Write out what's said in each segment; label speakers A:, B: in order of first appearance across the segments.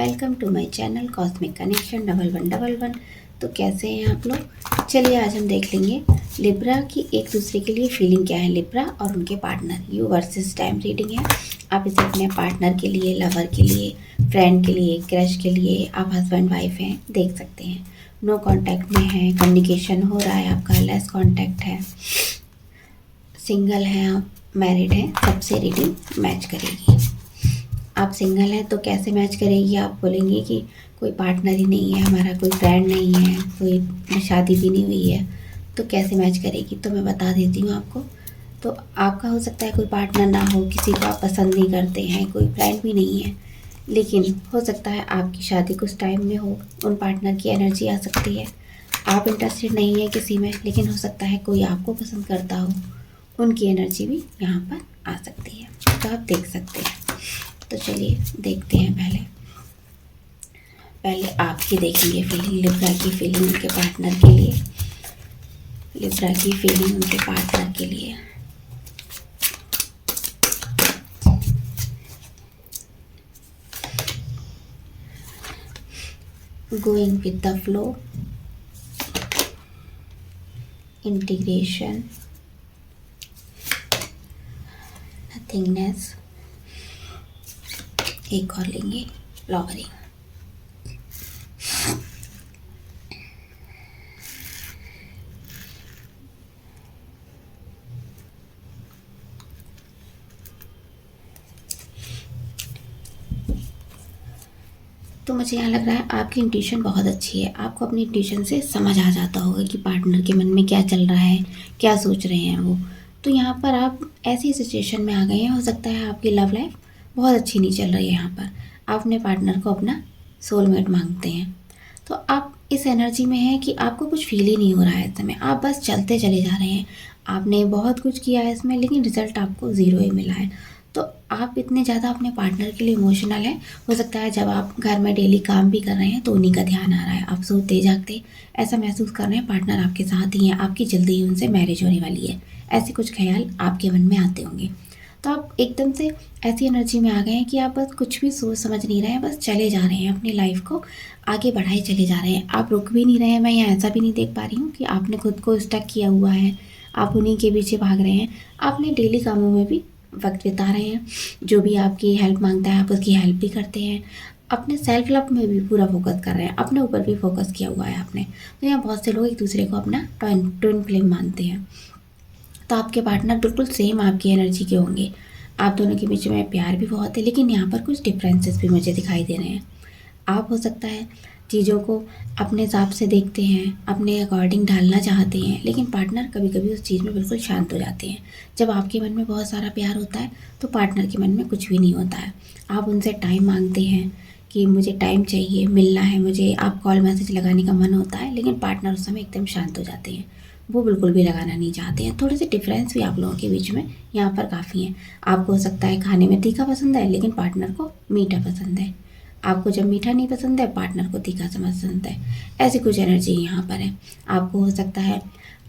A: Welcome to my channel cosmic connection 1111। तो कैसे हैं आप लोग। चलिए आज हम देख लेंगे लिब्रा की एक दूसरे के लिए फीलिंग क्या है। लिब्रा और उनके partner, you versus time reading है। आप इसे अपने पार्टनर के लिए, लवर के लिए, फ्रेंड के लिए, क्रश के लिए, आप हस्बैंड वाइफ हैं, देख सकते हैं। नो कॉन्टैक्ट में है, कम्युनिकेशन हो रहा है आपका, लेस कॉन्टैक्ट है, सिंगल हैं आप, मैरिड हैं, सबसे रीडिंग मैच करेगी। आप सिंगल हैं तो कैसे मैच करेगी। आप बोलेंगे कि कोई पार्टनर ही नहीं है हमारा, कोई फ्रेंड नहीं है, कोई शादी भी नहीं हुई है, तो कैसे मैच करेगी। तो मैं बता देती हूँ आपको। तो आपका हो सकता है कोई पार्टनर ना हो, किसी को आप पसंद नहीं करते हैं, कोई फ्रेंड भी नहीं है, लेकिन हो सकता है आपकी शादी कुछ टाइम में हो, उन पार्टनर की एनर्जी आ सकती है। आप इंटरेस्टेड नहीं है किसी में, लेकिन हो सकता है कोई आपको पसंद करता हो, उनकी एनर्जी भी यहाँ पर आ सकती है। तो आप देख सकते हैं। तो चलिए देखते हैं। पहले आपकी देखेंगे फीलिंग, लिब्रा की फीलिंग उनके पार्टनर के लिए, लिब्रा की फीलिंग उनके पार्टनर के लिए। Going with the flow, integration, nothingness, एक और लेंगे फ्लावरिंग। तो मुझे यहाँ लग रहा है आपकी इंट्यूशन बहुत अच्छी है। आपको अपनी इंट्यूशन से समझ आ जाता होगा कि पार्टनर के मन में क्या चल रहा है, क्या सोच रहे हैं वो। तो यहाँ पर आप ऐसी सिचुएशन में आ गए हैं, हो सकता है आपकी लव लाइफ बहुत अच्छी नहीं चल रही है। यहाँ पर आप अपने पार्टनर को अपना सोलमेट मांगते हैं। तो आप इस एनर्जी में हैं कि आपको कुछ फील ही नहीं हो रहा है इस समय, आप बस चलते चले जा रहे हैं। आपने बहुत कुछ किया है इसमें, लेकिन रिजल्ट आपको ज़ीरो ही मिला है। तो आप इतने ज़्यादा अपने पार्टनर के लिए इमोशनल हैं। हो सकता है जब आप घर में डेली काम भी कर रहे हैं तो उन्हीं का ध्यान आ रहा है, आप सोते जागते ऐसा महसूस कर रहे हैं पार्टनर आपके साथ ही हैं, आपकी जल्दी ही उनसे मैरिज होने वाली है, ऐसे कुछ ख्याल आपके मन में आते होंगे। तो आप एकदम से ऐसी एनर्जी में आ गए हैं कि आप बस कुछ भी सोच समझ नहीं रहे हैं, बस चले जा रहे हैं, अपनी लाइफ को आगे बढ़ाए चले जा रहे हैं। आप रुक भी नहीं रहे हैं। मैं यहाँ ऐसा भी नहीं देख पा रही हूँ कि आपने खुद को स्टक किया हुआ है, आप उन्हीं के पीछे भाग रहे हैं। अपने डेली कामों में भी वक्त बिता रहे हैं, जो भी आपकी हेल्प मांगता है आप उसकी हेल्प भी करते हैं। अपने सेल्फ लव में भी पूरा फोकस कर रहे हैं, अपने ऊपर भी फोकस किया हुआ है आपने। तो यहाँ बहुत से लोग एक दूसरे को अपना ट्विन फ्लेम मानते हैं। तो आपके पार्टनर बिल्कुल सेम आपकी एनर्जी के होंगे। आप दोनों के बीच में प्यार भी बहुत है, लेकिन यहाँ पर कुछ डिफरेंसेस भी मुझे दिखाई दे रहे हैं। आप हो सकता है चीज़ों को अपने हिसाब से देखते हैं, अपने अकॉर्डिंग ढालना चाहते हैं, लेकिन पार्टनर कभी कभी उस चीज़ में बिल्कुल शांत हो जाते हैं। जब आपके मन में बहुत सारा प्यार होता है तो पार्टनर के मन में कुछ भी नहीं होता है। आप उनसे टाइम मांगते हैं कि मुझे टाइम चाहिए, मिलना है मुझे, आप कॉल मैसेज लगाने का मन होता है, लेकिन पार्टनर उस समय एकदम शांत हो जाते हैं, वो बिल्कुल भी लगाना नहीं चाहते हैं। थोड़े से डिफरेंस भी आप लोगों के बीच में यहाँ पर काफ़ी हैं। आपको हो सकता है खाने में तीखा पसंद है, लेकिन पार्टनर को मीठा पसंद है। आपको जब मीठा नहीं पसंद है, पार्टनर को तीखा से पसंद है। ऐसी कुछ एनर्जी यहाँ पर है। आपको हो सकता है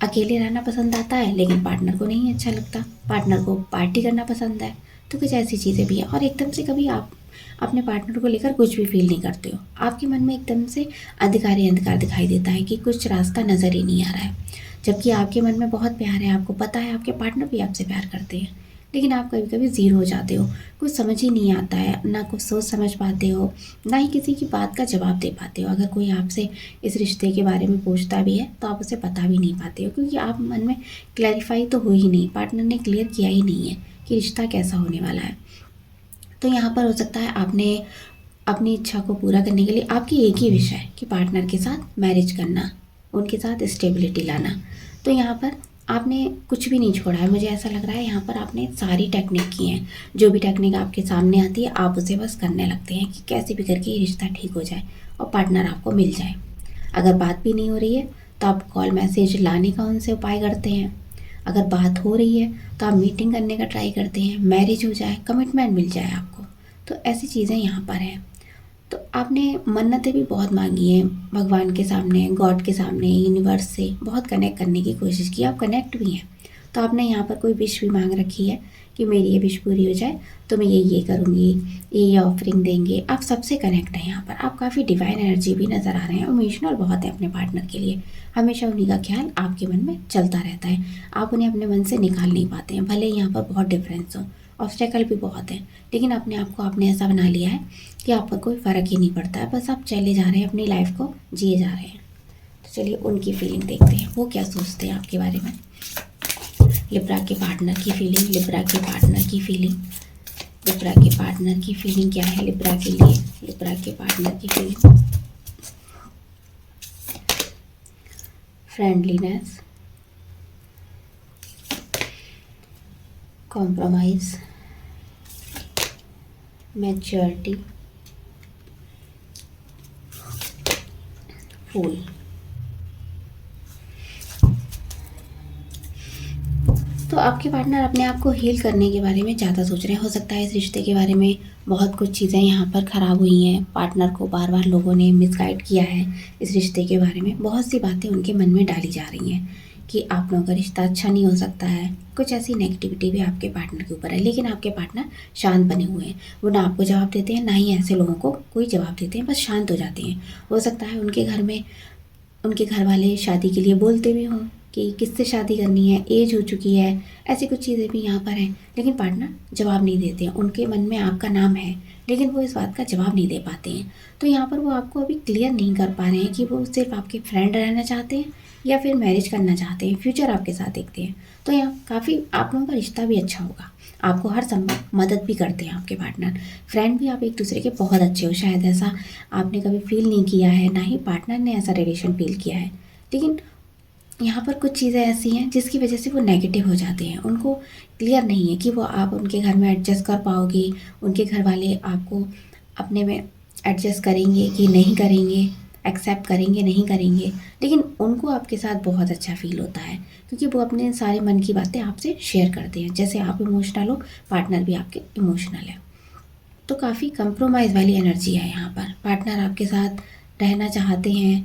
A: अकेले रहना पसंद आता है, लेकिन पार्टनर को नहीं अच्छा लगता। पार्टनर को पार्टी करना पसंद है। तो कुछ ऐसी चीज़ें भी हैं। और एकदम से कभी आप अपने पार्टनर को लेकर कुछ भी फील नहीं करते हो। आपके मन में एकदम से अंधकार ही अंधकार दिखाई देता है कि कुछ रास्ता नज़र ही नहीं आ रहा है, जबकि आपके मन में बहुत प्यार है। आपको पता है आपके पार्टनर भी आपसे प्यार करते हैं, लेकिन आप कभी कभी ज़ीरो हो जाते हो। कुछ समझ ही नहीं आता है, ना कुछ सोच समझ पाते हो, ना ही किसी की बात का जवाब दे पाते हो। अगर कोई आपसे इस रिश्ते के बारे में पूछता भी है तो आप उसे बता भी नहीं पाते हो, क्योंकि आप मन में क्लैरिफाई तो हो ही नहीं, पार्टनर ने क्लियर किया ही नहीं है कि रिश्ता कैसा होने वाला है। तो यहाँ पर हो सकता है आपने अपनी इच्छा को पूरा करने के लिए आपकी एक ही विषय है कि पार्टनर के साथ मैरिज करना, उनके साथ स्टेबिलिटी लाना। तो यहाँ पर आपने कुछ भी नहीं छोड़ा है। मुझे ऐसा लग रहा है यहाँ पर आपने सारी टेक्निक की हैं। जो भी टेक्निक आपके सामने आती है आप उसे बस करने लगते हैं कि कैसे भी करके ये रिश्ता ठीक हो जाए और पार्टनर आपको मिल जाए। अगर बात भी नहीं हो रही है तो आप कॉल मैसेज लाने का उनसे उपाय करते हैं। अगर बात हो रही है तो आप मीटिंग करने का ट्राई करते हैं, मैरिज हो जाए, कमिटमेंट मिल जाए आपको। तो ऐसी चीज़ें यहाँ पर हैं। तो आपने मन्नतें भी बहुत मांगी हैं भगवान के सामने, गॉड के सामने, यूनिवर्स से बहुत कनेक्ट करने की कोशिश की, आप कनेक्ट भी हैं। तो आपने यहाँ पर कोई विश भी मांग रखी है कि मेरी ये विश पूरी हो जाए तो मैं ये करूँगी, ये ऑफरिंग देंगे। आप सबसे कनेक्ट हैं यहाँ पर, आप काफ़ी डिवाइन एनर्जी भी नज़र आ रहे हैं, इमोशनल बहुत है अपने पार्टनर के लिए। हमेशा उन्हीं का ख्याल आपके मन में चलता रहता है, आप उन्हें अपने मन से निकाल नहीं पाते हैं। भले ही यहाँ पर बहुत डिफरेंस हो, ऑब्स्टेकल भी बहुत है, लेकिन अपने आप को आपने ऐसा बना लिया है कि आप पर कोई फ़र्क ही नहीं पड़ता है, बस आप चले जा रहे हैं, अपनी लाइफ को जिए जा रहे हैं। तो चलिए उनकी फीलिंग देखते हैं, वो क्या सोचते हैं आपके बारे में। लिब्रा के पार्टनर की फीलिंग, लिब्रा के पार्टनर की फीलिंग, लिब्रा के पार्टनर की फीलिंग क्या है लिब्रा के लिए, लिब्रा के पार्टनर की फीलिंग। फ्रेंडलीनेस, कॉम्प्रोमाइज, मैच्योरिटी, फूल। तो आपके पार्टनर अपने आप को हील करने के बारे में ज़्यादा सोच रहे हैं। हो सकता है इस रिश्ते के बारे में बहुत कुछ चीज़ें यहाँ पर ख़राब हुई हैं, पार्टनर को बार बार लोगों ने मिसगाइड किया है। इस रिश्ते के बारे में बहुत सी बातें उनके मन में डाली जा रही हैं कि आप लोगों का रिश्ता अच्छा नहीं हो सकता है। कुछ ऐसी नेगेटिविटी भी आपके पार्टनर के ऊपर है, लेकिन आपके पार्टनर शांत बने हुए हैं। वो ना आपको जवाब देते हैं, ना ही ऐसे लोगों को कोई जवाब देते हैं, बस शांत हो जाते हैं। हो सकता है उनके घर में उनके घर वाले शादी के लिए बोलते भी हों कि किससे शादी करनी है, एज हो चुकी है, ऐसी कुछ चीज़ें भी यहाँ पर हैं, लेकिन पार्टनर जवाब नहीं देते हैं। उनके मन में आपका नाम है, लेकिन वो इस बात का जवाब नहीं दे पाते हैं। तो यहाँ पर वो आपको अभी क्लियर नहीं कर पा रहे हैं कि वो सिर्फ आपके फ्रेंड रहना चाहते हैं या फिर मैरिज करना चाहते हैं, फ्यूचर आपके साथ देखते हैं। तो यहाँ काफ़ी आप लोगों का रिश्ता भी अच्छा होगा, आपको हर संभव मदद भी करते हैं आपके पार्टनर। फ्रेंड भी आप एक दूसरे के बहुत अच्छे हो, शायद ऐसा आपने कभी फील नहीं किया है, ना ही पार्टनर ने ऐसा रिलेशन फील किया है। लेकिन यहाँ पर कुछ चीज़ें ऐसी हैं जिसकी वजह से वो नेगेटिव हो जाते हैं। उनको क्लियर नहीं है कि वो आप उनके घर में एडजस्ट कर पाओगे, उनके घर वाले आपको अपने में एडजस्ट करेंगे कि नहीं करेंगे, एक्सेप्ट करेंगे नहीं करेंगे। लेकिन उनको आपके साथ बहुत अच्छा फील होता है, क्योंकि वो अपने सारे मन की बातें आपसे शेयर करते हैं। जैसे आप इमोशनल हो, पार्टनर भी आपके इमोशनल है। तो काफ़ी कंप्रोमाइज़ वाली एनर्जी है यहाँ पर। पार्टनर आपके साथ रहना चाहते हैं,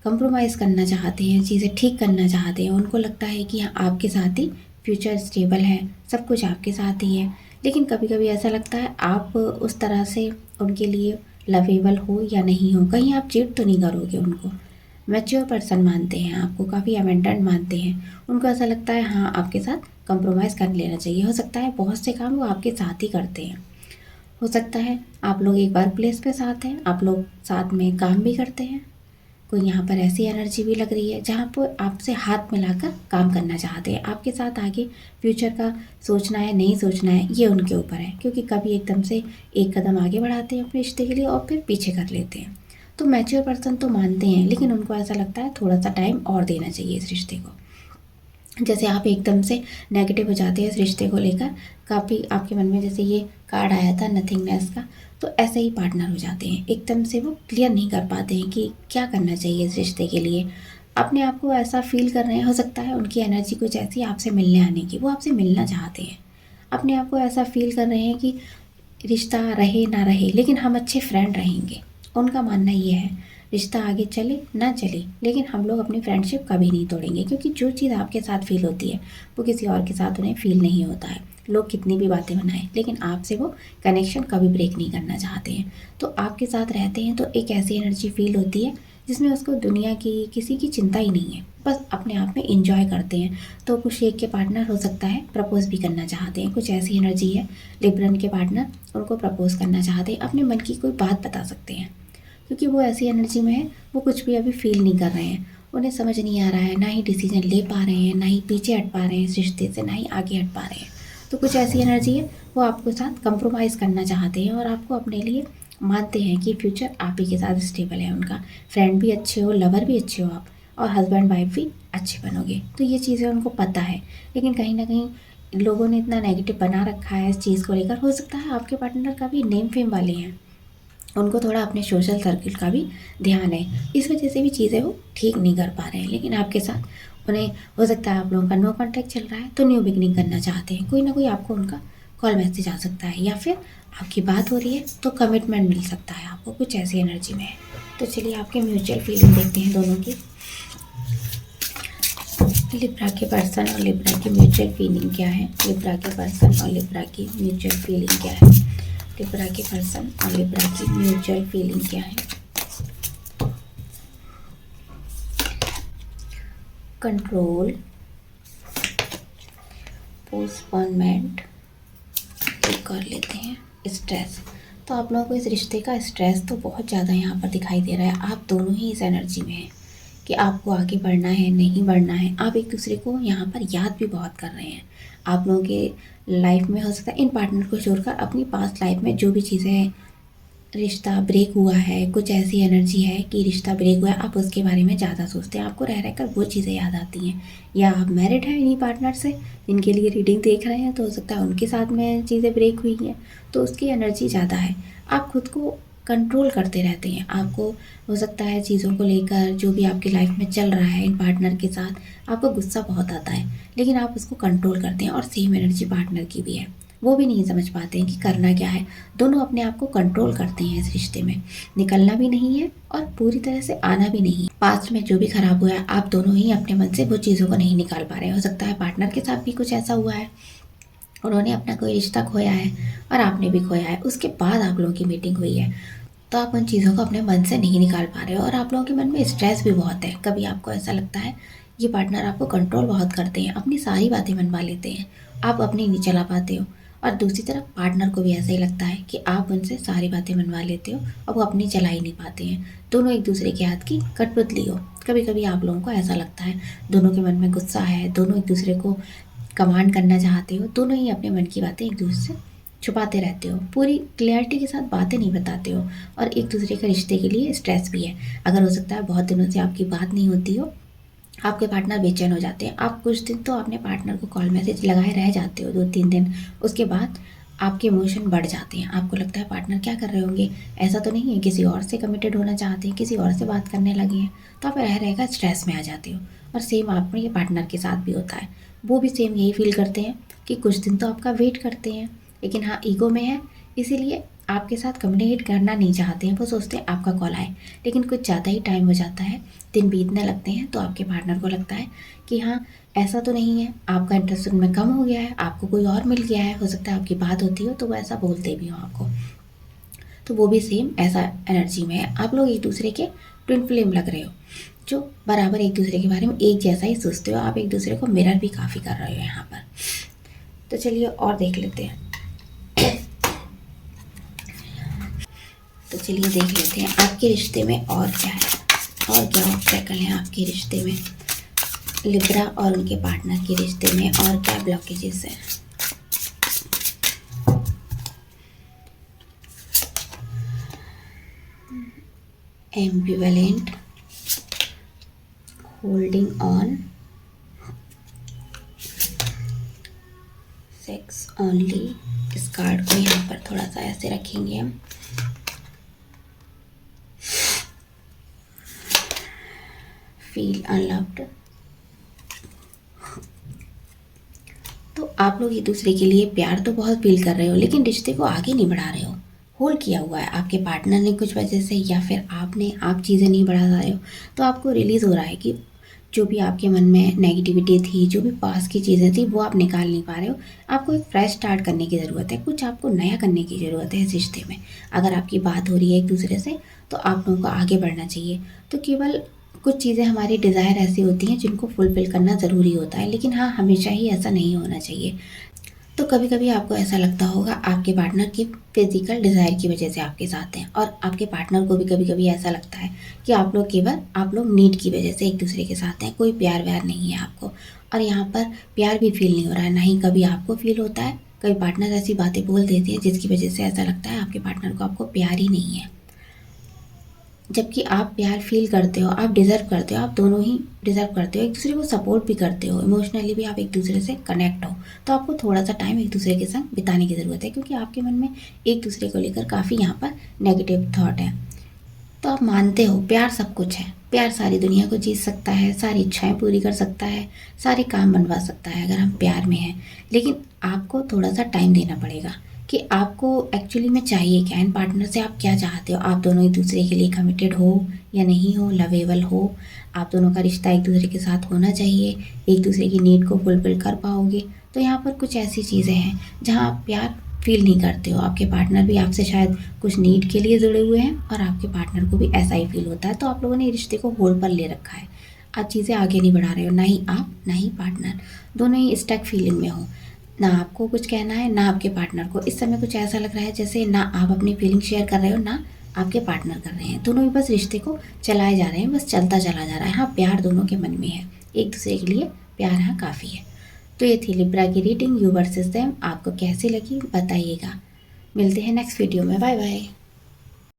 A: कंप्रोमाइज़ करना चाहते हैं, चीज़ें ठीक करना चाहते हैं। उनको लगता है कि हाँ, आपके साथ ही फ्यूचर स्टेबल है, सब कुछ आपके साथ ही है। लेकिन कभी कभी ऐसा लगता है आप उस तरह से उनके लिए लवेबल हो या नहीं हो, कहीं आप चीट तो नहीं करोगे उनको। मैच्योर पर्सन मानते हैं आपको, काफ़ी अमेंडेंट मानते हैं। उनको ऐसा लगता है हाँ, आपके साथ कंप्रोमाइज़ कर लेना चाहिए। हो सकता है बहुत से काम वो आपके साथ ही करते हैं। हो सकता है आप लोग एक वर्क प्लेस पे साथ हैं, आप लोग साथ में काम भी करते हैं। कोई यहाँ पर ऐसी एनर्जी भी लग रही है जहाँ पर आपसे हाथ मिलाकर काम करना चाहते हैं। आपके साथ आगे फ्यूचर का सोचना है नहीं सोचना है, ये उनके ऊपर है, क्योंकि कभी एकदम से एक कदम आगे बढ़ाते हैं अपने रिश्ते के लिए और फिर पीछे कर लेते हैं। तो मैच्योर पर्सन तो मानते हैं, लेकिन उनको ऐसा लगता है थोड़ा सा टाइम और देना चाहिए इस रिश्ते को। जैसे आप एकदम से नेगेटिव हो जाते हैं इस रिश्ते को लेकर, काफ़ी आपके मन में जैसे ये कार्ड आया था नथिंगनेस का, तो ऐसे ही पार्टनर हो जाते हैं। एकदम से वो क्लियर नहीं कर पाते हैं कि क्या करना चाहिए इस रिश्ते के लिए। अपने आप को ऐसा फील कर रहे हैं, हो सकता है उनकी एनर्जी कुछ ऐसी आपसे मिलने आने की, वो आपसे मिलना चाहते हैं। अपने आप को ऐसा फील कर रहे हैं कि रिश्ता रहे ना रहे, लेकिन हम अच्छे फ्रेंड रहेंगे। उनका मानना ये है रिश्ता आगे चले ना चले, लेकिन हम लोग अपनी फ्रेंडशिप कभी नहीं तोड़ेंगे, क्योंकि जो चीज़ आपके साथ फील होती है वो किसी और के साथ उन्हें फील नहीं होता है। लोग कितनी भी बातें बनाएं, लेकिन आपसे वो कनेक्शन कभी ब्रेक नहीं करना चाहते हैं। तो आपके साथ रहते हैं तो एक ऐसी एनर्जी फील होती है जिसमें उसको दुनिया की किसी की चिंता ही नहीं है, बस अपने आप में इंजॉय करते हैं। तो कुछ एक के पार्टनर हो सकता है प्रपोज भी करना चाहते हैं, कुछ ऐसी एनर्जी है लिब्रन के पार्टनर उनको प्रपोज करना चाहते हैं, अपने मन की कोई बात बता सकते हैं, क्योंकि वो ऐसी एनर्जी में है, वो कुछ भी अभी फील नहीं कर रहे हैं। उन्हें समझ नहीं आ रहा है, ना ही डिसीजन ले पा रहे हैं, ना ही पीछे हट पा रहे हैं इस रिश्ते से, ना ही आगे हट पा रहे हैं। तो कुछ ऐसी एनर्जी है, वो आपके साथ कंप्रोमाइज़ करना चाहते हैं और आपको अपने लिए मानते हैं कि फ्यूचर आप ही के साथ स्टेबल है उनका। फ्रेंड भी अच्छे हो, लवर भी अच्छे हो आप, और हस्बैंड वाइफ भी अच्छे बनोगे। तो ये चीज़ें उनको पता है, लेकिन कहीं ना कहीं लोगों ने इतना नेगेटिव बना रखा है इस चीज़ को लेकर। हो सकता है आपके पार्टनर का भी नेम फेम वाले हैं, उनको थोड़ा अपने सोशल सर्किल का भी ध्यान है, इस वजह से भी चीज़ें वो ठीक नहीं कर पा रहे हैं। लेकिन आपके साथ उन्हें हो सकता है आप लोगों का नो कॉन्टैक्ट चल रहा है, तो न्यू बिगनिंग करना चाहते हैं। कोई ना कोई आपको उनका कॉल मैसेज आ सकता है, या फिर आपकी बात हो रही है तो कमिटमेंट मिल सकता है आपको, कुछ ऐसी एनर्जी में है। तो चलिए आपकी म्यूचुअल फीलिंग देखते हैं दोनों की। लिब्रा के पर्सन और लिब्रा की म्यूचुअल फीलिंग क्या है? लिब्रा के पर्सन और लिब्रा की म्यूचुअल फीलिंग क्या है? लिब्रा के पर्सन और लिब्रा की म्यूचुअल फीलिंग क्या है? कंट्रोल, पोस्टपोनमेंट, एक कर लेते हैं स्ट्रेस। तो आप लोगों को इस रिश्ते का स्ट्रेस तो बहुत ज़्यादा यहाँ पर दिखाई दे रहा है। आप दोनों ही इस एनर्जी में हैं कि आपको आगे बढ़ना है, नहीं बढ़ना है। आप एक दूसरे को यहाँ पर याद भी बहुत कर रहे हैं। आप लोगों के लाइफ में हो सकता है इन पार्टनर को छोड़कर अपनी पास्ट लाइफ में जो भी चीज़ें रिश्ता ब्रेक हुआ है, कुछ ऐसी एनर्जी है कि रिश्ता ब्रेक हुआ है, आप उसके बारे में ज़्यादा सोचते हैं। आपको रह रहकर वो चीज़ें याद आती हैं। या आप मैरिड हैं इन्हीं पार्टनर से, जिनके लिए रीडिंग देख रहे हैं, तो हो सकता है उनके साथ में चीज़ें ब्रेक हुई हैं, तो उसकी एनर्जी ज़्यादा है। आप खुद को कंट्रोल करते रहते हैं। आपको हो सकता है चीज़ों को लेकर जो भी आपकी लाइफ में चल रहा है इन पार्टनर के साथ, आपको गुस्सा बहुत आता है, लेकिन आप उसको कंट्रोल करते हैं। और सेम एनर्जी पार्टनर की भी है। वो भी नहीं समझ पाते हैं कि करना क्या है। दोनों अपने आप को कंट्रोल करते हैं इस रिश्ते में। निकलना भी नहीं है और पूरी तरह से आना भी नहीं है। पास्ट में जो भी खराब हुआ है, आप दोनों ही अपने मन से वो चीज़ों को नहीं निकाल पा रहे हैं। हो सकता है पार्टनर के साथ भी कुछ ऐसा हुआ है, उन्होंने अपना कोई रिश्ता खोया है और आपने भी खोया है। उसके बाद आप लोगों की मीटिंग हुई है, तो आप उन चीज़ों को अपने मन से नहीं निकाल पा रहे हो और आप लोगों के मन में स्ट्रेस भी बहुत है। कभी आपको ऐसा लगता है ये पार्टनर आपको कंट्रोल बहुत करते हैं, अपनी सारी बातें मनवा लेते हैं, आप अपनी नहीं चला पाते हो। और दूसरी तरफ पार्टनर को भी ऐसा ही लगता है कि आप उनसे सारी बातें मनवा लेते हो और वो अपनी चला ही नहीं पाते हैं। दोनों एक दूसरे के हाथ की कठपुतली हो। कभी कभी आप लोगों को ऐसा लगता है दोनों के मन में गुस्सा है, दोनों एक दूसरे को कमांड करना चाहते हो, दोनों ही अपने मन की बातें एक दूसरे से छुपाते रहते हो, पूरी क्लियरिटी के साथ बातें नहीं बताते हो और एक दूसरे के रिश्ते के लिए स्ट्रेस भी है। अगर हो सकता है बहुत दिनों से आपकी बात नहीं होती हो, आपके पार्टनर बेचैन हो जाते हैं। आप कुछ दिन तो अपने पार्टनर को कॉल मैसेज लगाए रह जाते हो, 2-3 दिन, उसके बाद आपके इमोशन बढ़ जाते हैं। आपको लगता है पार्टनर क्या कर रहे होंगे, ऐसा तो नहीं है किसी और से कमिटेड होना चाहते हैं, किसी और से बात करने लगे हैं, तो आप रह रहकर स्ट्रेस में आ जाते हो। और सेम आपके पार्टनर के साथ भी होता है, वो भी सेम यही फील करते हैं कि कुछ दिन तो आपका वेट करते हैं, लेकिन हाँ ईगो में है, इसीलिए आपके साथ कम्युनिकेट करना नहीं चाहते हैं। वो सोचते हैं आपका कॉल आए, लेकिन कुछ ज़्यादा ही टाइम हो जाता है, दिन बीतने लगते हैं, तो आपके पार्टनर को लगता है कि हाँ ऐसा तो नहीं है, आपका इंटरेस्ट उनमें कम हो गया है, आपको कोई और मिल गया है। हो सकता है आपकी बात होती हो तो वो ऐसा बोलते भी हो आपको। तो वो भी सेम ऐसा एनर्जी में है। आप लोग एक दूसरे के ट्विन फ्लेम लग रहे हो, जो बराबर एक दूसरे के बारे में एक जैसा ही सोचते हो। आप एक दूसरे को मिरर भी काफ़ी कर रहे हो यहाँ पर। तो चलिए और देख लेते हैं। तो चलिए देख लेते हैं आपके रिश्ते में और क्या है, और क्या ऑब्स्टेकल है आपके रिश्ते में, लिब्रा और उनके पार्टनर के रिश्ते में और क्या ब्लॉकेजेस हैं। एम्बिवेलेंट, होल्डिंग ऑन, सेक्स ओनली। इस कार्ड को यहाँ पर थोड़ा सा ऐसे रखेंगे हम। Feel unloved. तो आप लोग एक दूसरे के लिए प्यार तो बहुत फील कर रहे हो, लेकिन रिश्ते को आगे नहीं बढ़ा रहे हो। होल्ड किया हुआ है आपके पार्टनर ने कुछ वजह से, या फिर आप चीज़ें नहीं बढ़ा रहे हो। तो आपको रिलीज़ हो रहा है कि जो भी आपके मन में नेगेटिविटी थी, जो भी पास की चीज़ें थी, वो आप निकाल नहीं पा रहे हो। आपको एक फ्रेश स्टार्ट करने की ज़रूरत है, कुछ आपको नया करने की ज़रूरत है इस रिश्ते में। अगर आपकी बात हो रही है एक दूसरे से, तो आप लोगों को आगे बढ़ना चाहिए। तो केवल कुछ चीज़ें हमारी डिज़ायर ऐसी होती हैं जिनको फुलफ़िल करना ज़रूरी होता है, लेकिन हाँ हमेशा ही ऐसा नहीं होना चाहिए। तो कभी कभी आपको ऐसा लगता होगा आपके पार्टनर की फिजिकल डिज़ायर की वजह से आपके साथ हैं, और आपके पार्टनर को भी कभी कभी ऐसा लगता है कि आप लोग नीड की वजह से एक दूसरे के साथ हैं, कोई प्यार व्यार नहीं है आपको। और यहाँ पर प्यार भी फील नहीं हो रहा है, ना ही कभी आपको फील होता है। कभी पार्टनर ऐसी बातें बोल देती है जिसकी वजह से ऐसा लगता है आपके पार्टनर को आपको प्यार ही नहीं है, जबकि आप प्यार फील करते हो, आप डिज़र्व करते हो, आप दोनों ही डिज़र्व करते हो, एक दूसरे को सपोर्ट भी करते हो, इमोशनली भी आप एक दूसरे से कनेक्ट हो। तो आपको थोड़ा सा टाइम एक दूसरे के संग बिताने की ज़रूरत है, क्योंकि आपके मन में एक दूसरे को लेकर काफ़ी यहाँ पर नेगेटिव थॉट है। तो आप मानते हो प्यार सब कुछ है, प्यार सारी दुनिया को जीत सकता है, सारी इच्छाएं पूरी कर सकता है, सारे काम बनवा सकता है अगर हम प्यार में हैं, लेकिन आपको थोड़ा सा टाइम देना पड़ेगा। कि आपको एक्चुअली में चाहिए क्या, इन पार्टनर से आप क्या चाहते हो। आप दोनों एक दूसरे के लिए कमिटेड हो या नहीं हो, लवेबल हो, आप दोनों का रिश्ता एक दूसरे के साथ होना चाहिए, एक दूसरे की नीड को फुलफिल कर पाओगे। तो यहाँ पर कुछ ऐसी चीज़ें हैं जहाँ आप प्यार फील नहीं करते हो। आपके पार्टनर भी आपसे शायद कुछ नीड के लिए जुड़े हुए हैं और आपके पार्टनर को भी ऐसा ही फील होता है। तो आप लोगों ने रिश्ते को होल्ड पर ले रखा है, आप चीज़ें आगे नहीं बढ़ा रहे हो, ना ही आप ना ही पार्टनर, दोनों ही स्टक फीलिंग में हो। ना आपको कुछ कहना है ना आपके पार्टनर को। इस समय कुछ ऐसा लग रहा है जैसे ना आप अपनी फीलिंग शेयर कर रहे हो ना आपके पार्टनर कर रहे हैं। दोनों ही बस रिश्ते को चलाए जा रहे हैं, बस चलता चला जा रहा है। हाँ, प्यार दोनों के मन में है, एक दूसरे के लिए प्यार हाँ काफ़ी है। तो ये थी लिब्रा की रीडिंग, यू वर्सेस देम। आपको कैसी लगी बताइएगा। मिलते हैं नेक्स्ट वीडियो में, बाय बाय।